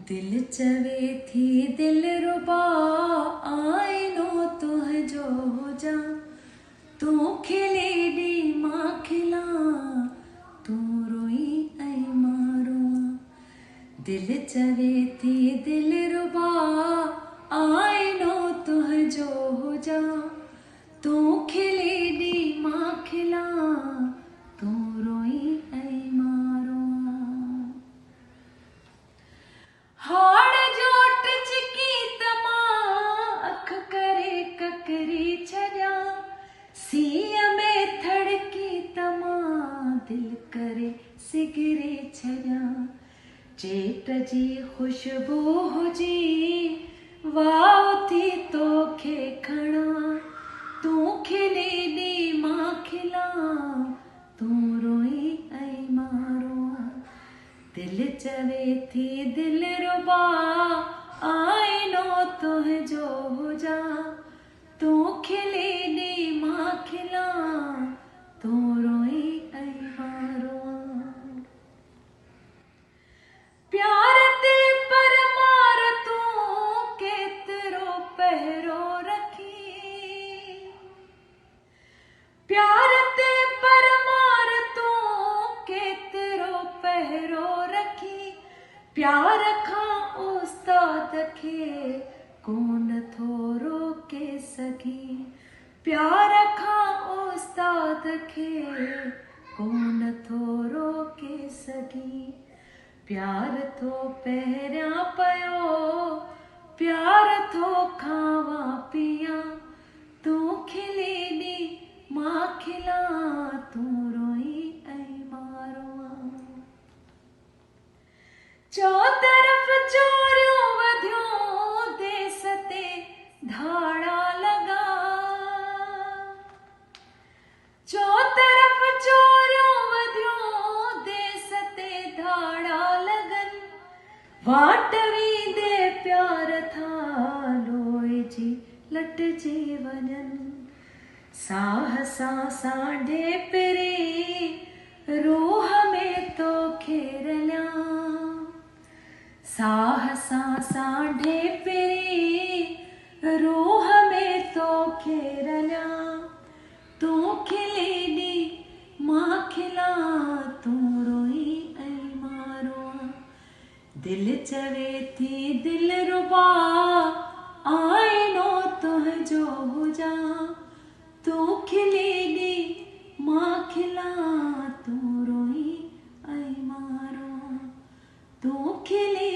दिल चवे थी दिल रुबा आईनो तुह जो जा तू खिले डी मां खिला तू रोई ऐ मारो दिल चवे थी दिल रुबा आईनो तुह जो जा तू खिले डी मां खिला तू रोई ऐ मारो हाड़ जोट चिकी तमा अख करे ककरी छजा सीय में थड़की तमा दिल करे सिगरे छजा चेट जी खुशबू हुजी वाव थी तोखे खणा तू खिले दी मां खिला तू रोई ऐ मारो दिल चवे थी दिल रुबा आईनो तुह जो जा तू खिले दी मां खिला तू रोई ऐ मारो प्यार ते पर मार तू केतरो पहरो रखी प्यार ते पर मार तू केतरो पहरो रखी प्यार खां उस्ताद खे कोन थोरो के सगी प्यार खां उस्ताद खे कोन थोरो के सगी प्यार थो पहिरियां पयो प्यार थो खावा पिया तू खिले दी मां खिला तू रोई ऐ मारो चो तरफ चोरियों वधियो देस ते धाड़ा लगा चो तरफ चोरियों वधियो देस ते धाड़ा लगन वाट वींदे प्यार था लोए जी लट जे वञन साह सां सांढे पिरे रूह में तो खेरलिया साह सां सांढे पिरे रूह में तो खेरलिया तू खिले दी मां खिला तू रोई ऐ मारो दिल चवे थी दिल रुबा आईनो तुह जो जा तू खिले दी मां खिला तू रोई ऐ मारो तू खिले